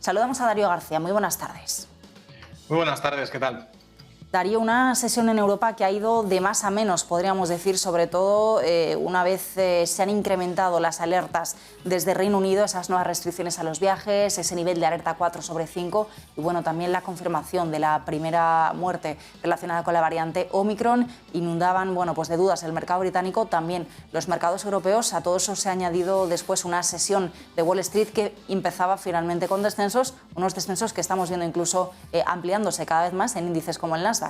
Saludamos a Darío García. Muy buenas tardes. Muy buenas tardes, ¿qué tal? Darío, una sesión en Europa que ha ido de más a menos, podríamos decir, sobre todo una vez se han incrementado las alertas desde Reino Unido, esas nuevas restricciones a los viajes, ese nivel de alerta 4/5 y bueno, también la confirmación de la primera muerte relacionada con la variante Omicron inundaban pues de dudas el mercado británico, también los mercados europeos. A todo eso se ha añadido después una sesión de Wall Street que empezaba finalmente con descensos, unos descensos que estamos viendo incluso ampliándose cada vez más en índices como el Nasdaq.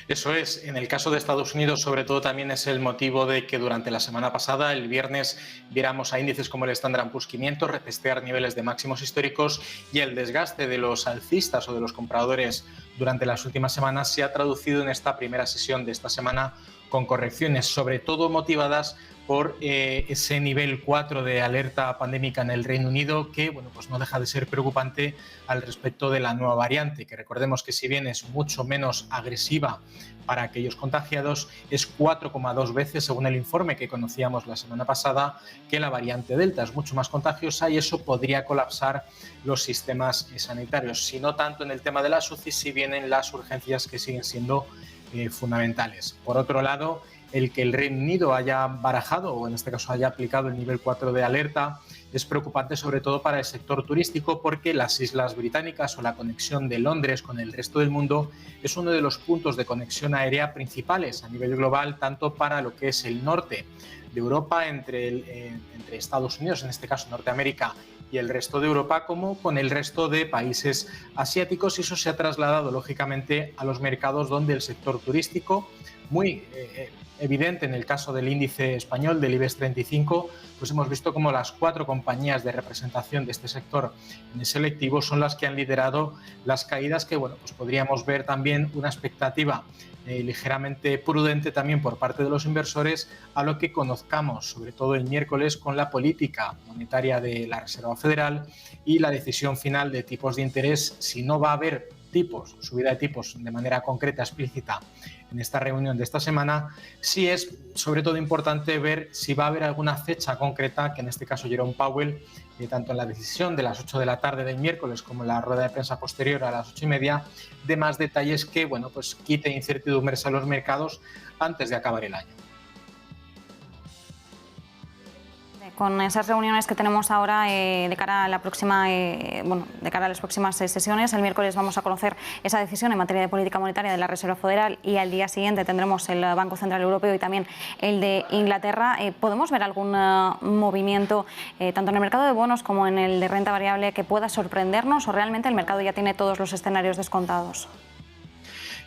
Eso es, en el caso de Estados Unidos sobre todo también es el motivo de que durante la semana pasada, el viernes, viéramos a índices como el Standard & Poor's 500 retestear niveles de máximos históricos y el desgaste de los alcistas o de los compradores durante las últimas semanas se ha traducido en esta primera sesión de esta semana con correcciones, sobre todo motivadas por ese nivel 4 de alerta pandémica en el Reino Unido, que pues no deja de ser preocupante al respecto de la nueva variante, que recordemos que si bien es mucho menos agresiva para aquellos contagiados, es 4,2 veces, según el informe que conocíamos la semana pasada, que la variante Delta. Es mucho más contagiosa y eso podría colapsar los sistemas sanitarios, si no tanto en el tema de las UCI, si bien en las urgencias que siguen siendo fundamentales. Por otro lado, el que el Reino Unido haya barajado, o en este caso haya aplicado el nivel 4 de alerta, es preocupante sobre todo para el sector turístico, porque las Islas Británicas o la conexión de Londres con el resto del mundo es uno de los puntos de conexión aérea principales a nivel global, tanto para lo que es el norte de Europa, entre Estados Unidos, en este caso Norteamérica, y el resto de Europa, como con el resto de países asiáticos, y eso se ha trasladado lógicamente a los mercados donde el sector turístico, muy evidente en el caso del índice español del IBEX 35, pues hemos visto como las 4 compañías de representación de este sector en el selectivo son las que han liderado las caídas, que pues podríamos ver también una expectativa ligeramente prudente también por parte de los inversores a lo que conozcamos, sobre todo el miércoles, con la política monetaria de la Reserva Federal y la decisión final de tipos de interés. Si no va a haber subida de tipos de manera concreta, explícita, en esta reunión de esta semana, sí es sobre todo importante ver si va a haber alguna fecha concreta, que en este caso Jerome Powell, tanto en la decisión de las 8 de la tarde del miércoles como en la rueda de prensa posterior a las 8:30, de más detalles que pues quite incertidumbres a los mercados antes de acabar el año. Con esas reuniones que tenemos ahora de cara a la próxima, de cara a las próximas sesiones, el miércoles vamos a conocer esa decisión en materia de política monetaria de la Reserva Federal y al día siguiente tendremos el Banco Central Europeo y también el de Inglaterra. ¿Podemos ver algún movimiento tanto en el mercado de bonos como en el de renta variable que pueda sorprendernos, o realmente el mercado ya tiene todos los escenarios descontados?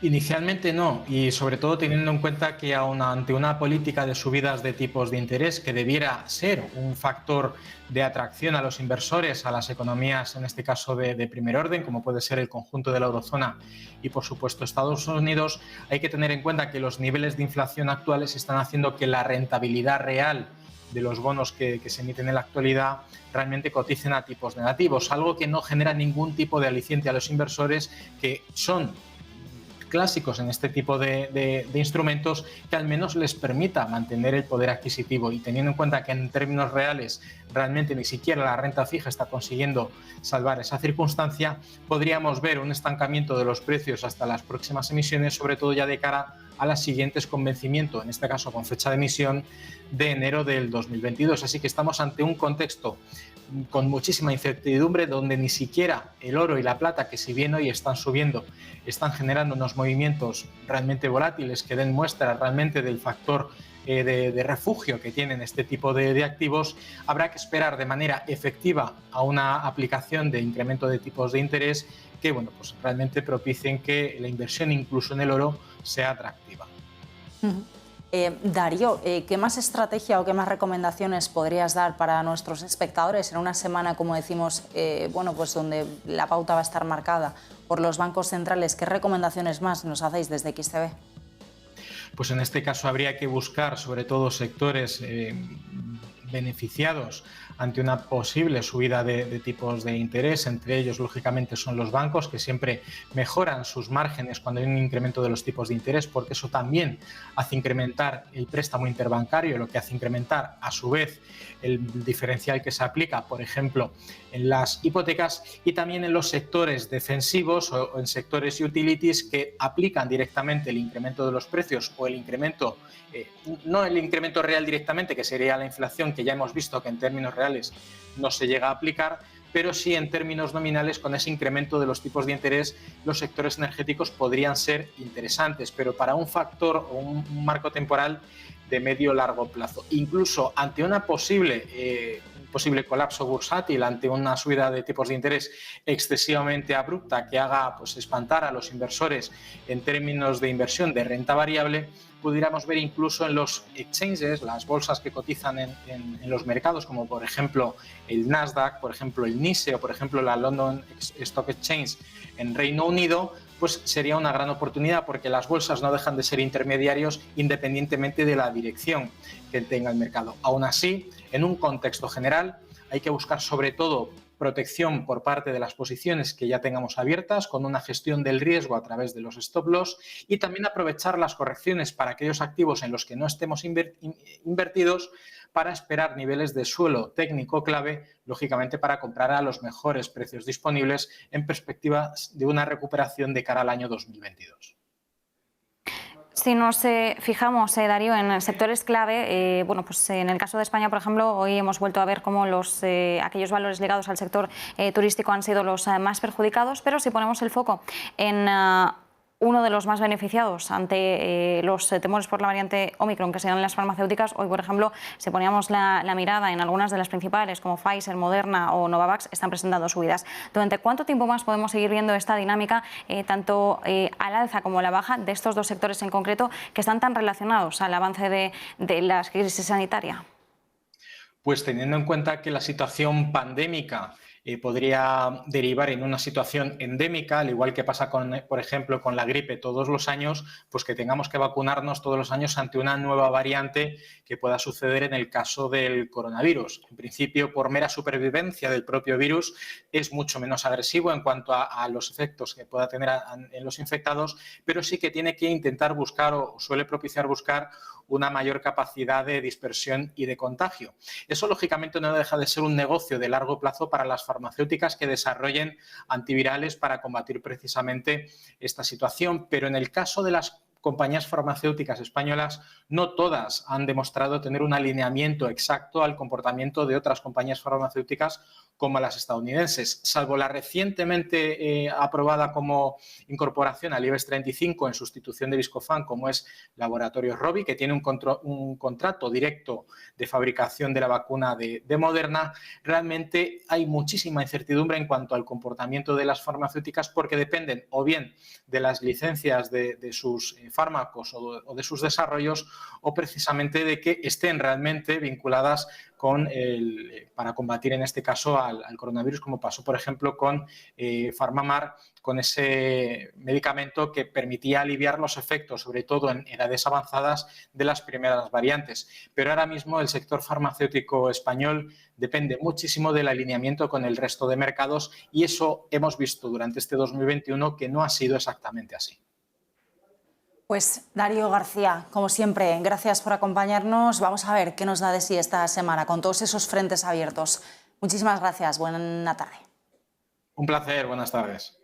Inicialmente no, y sobre todo teniendo en cuenta que ante una política de subidas de tipos de interés que debiera ser un factor de atracción a los inversores, a las economías, en este caso de primer orden, como puede ser el conjunto de la eurozona y por supuesto Estados Unidos, hay que tener en cuenta que los niveles de inflación actuales están haciendo que la rentabilidad real de los bonos que se emiten en la actualidad realmente coticen a tipos negativos, algo que no genera ningún tipo de aliciente a los inversores, que son clásicos en este tipo de instrumentos, que al menos les permita mantener el poder adquisitivo. Y teniendo en cuenta que en términos reales realmente ni siquiera la renta fija está consiguiendo salvar esa circunstancia, podríamos ver un estancamiento de los precios hasta las próximas emisiones, sobre todo ya de cara a las siguientes con vencimiento, en este caso con fecha de emisión de enero del 2022. Así que estamos ante un contexto con muchísima incertidumbre, donde ni siquiera el oro y la plata, que si bien hoy están subiendo, están generando unos movimientos realmente volátiles que den muestra realmente del factor de refugio que tienen este tipo de activos. Habrá que esperar de manera efectiva a una aplicación de incremento de tipos de interés que pues realmente propicien que la inversión incluso en el oro sea atractiva. Darío, ¿qué más estrategia o qué más recomendaciones podrías dar para nuestros espectadores en una semana, como decimos, pues donde la pauta va a estar marcada por los bancos centrales? ¿Qué recomendaciones más nos hacéis desde XTB? Pues en este caso habría que buscar sobre todo sectores beneficiados ante una posible subida de tipos de interés. Entre ellos, lógicamente, son los bancos, que siempre mejoran sus márgenes cuando hay un incremento de los tipos de interés, porque eso también hace incrementar el préstamo interbancario, lo que hace incrementar, a su vez, el diferencial que se aplica, por ejemplo, en las hipotecas, y también en los sectores defensivos o en sectores utilities que aplican directamente el incremento de los precios o el incremento, no el incremento real directamente, que sería la inflación, que ya hemos visto que en términos reales no se llega a aplicar, pero sí en términos nominales, con ese incremento de los tipos de interés, los sectores energéticos podrían ser interesantes, pero para un factor o un marco temporal de medio-largo plazo. Incluso ante una posible colapso bursátil, ante una subida de tipos de interés excesivamente abrupta que haga espantar a los inversores en términos de inversión de renta variable, pudiéramos ver incluso en los exchanges, las bolsas que cotizan en los mercados, como por ejemplo el Nasdaq, por ejemplo el NYSE o por ejemplo la London Stock Exchange en Reino Unido, pues sería una gran oportunidad, porque las bolsas no dejan de ser intermediarios independientemente de la dirección que tenga el mercado. Aún así, en un contexto general, hay que buscar sobre todo protección por parte de las posiciones que ya tengamos abiertas, con una gestión del riesgo a través de los stop loss, y también aprovechar las correcciones para aquellos activos en los que no estemos invertidos, para esperar niveles de suelo técnico clave, lógicamente para comprar a los mejores precios disponibles en perspectiva de una recuperación de cara al año 2022. Si nos fijamos, Darío, en sectores clave, bueno, pues en el caso de España, por ejemplo, hoy hemos vuelto a ver cómo aquellos valores ligados al sector turístico han sido los más perjudicados, pero si ponemos el foco en uno de los más beneficiados ante los temores por la variante Omicron, que serán las farmacéuticas, hoy, por ejemplo, si poníamos la mirada en algunas de las principales, como Pfizer, Moderna o Novavax, están presentando subidas. ¿Durante cuánto tiempo más podemos seguir viendo esta dinámica, tanto al alza como a la baja, de estos dos sectores en concreto, que están tan relacionados al avance de la crisis sanitaria? Pues teniendo en cuenta que la situación pandémica podría derivar en una situación endémica, al igual que pasa, por ejemplo, con la gripe todos los años, pues que tengamos que vacunarnos todos los años ante una nueva variante que pueda suceder en el caso del coronavirus. En principio, por mera supervivencia del propio virus, es mucho menos agresivo en cuanto a los efectos que pueda tener en los infectados, pero sí que tiene que intentar buscar, o suele propiciar buscar, una mayor capacidad de dispersión y de contagio. Eso, lógicamente, no deja de ser un negocio de largo plazo para las farmacéuticas que desarrollen antivirales para combatir precisamente esta situación, pero en el caso de las compañías farmacéuticas españolas, no todas han demostrado tener un alineamiento exacto al comportamiento de otras compañías farmacéuticas como las estadounidenses, salvo la recientemente aprobada como incorporación al IBEX 35 en sustitución de Viscofan, como es Laboratorios Rovi, que tiene un contrato directo de fabricación de la vacuna de Moderna. Realmente hay muchísima incertidumbre en cuanto al comportamiento de las farmacéuticas, porque dependen o bien de las licencias de sus fármacos o de sus desarrollos, o precisamente de que estén realmente vinculadas para combatir en este caso al coronavirus, como pasó por ejemplo con PharmaMar, con ese medicamento que permitía aliviar los efectos, sobre todo en edades avanzadas, de las primeras variantes. Pero ahora mismo el sector farmacéutico español depende muchísimo del alineamiento con el resto de mercados, y eso hemos visto durante este 2021 que no ha sido exactamente así. Pues Darío García, como siempre, gracias por acompañarnos. Vamos a ver qué nos da de sí esta semana con todos esos frentes abiertos. Muchísimas gracias. Buena tarde. Un placer. Buenas tardes.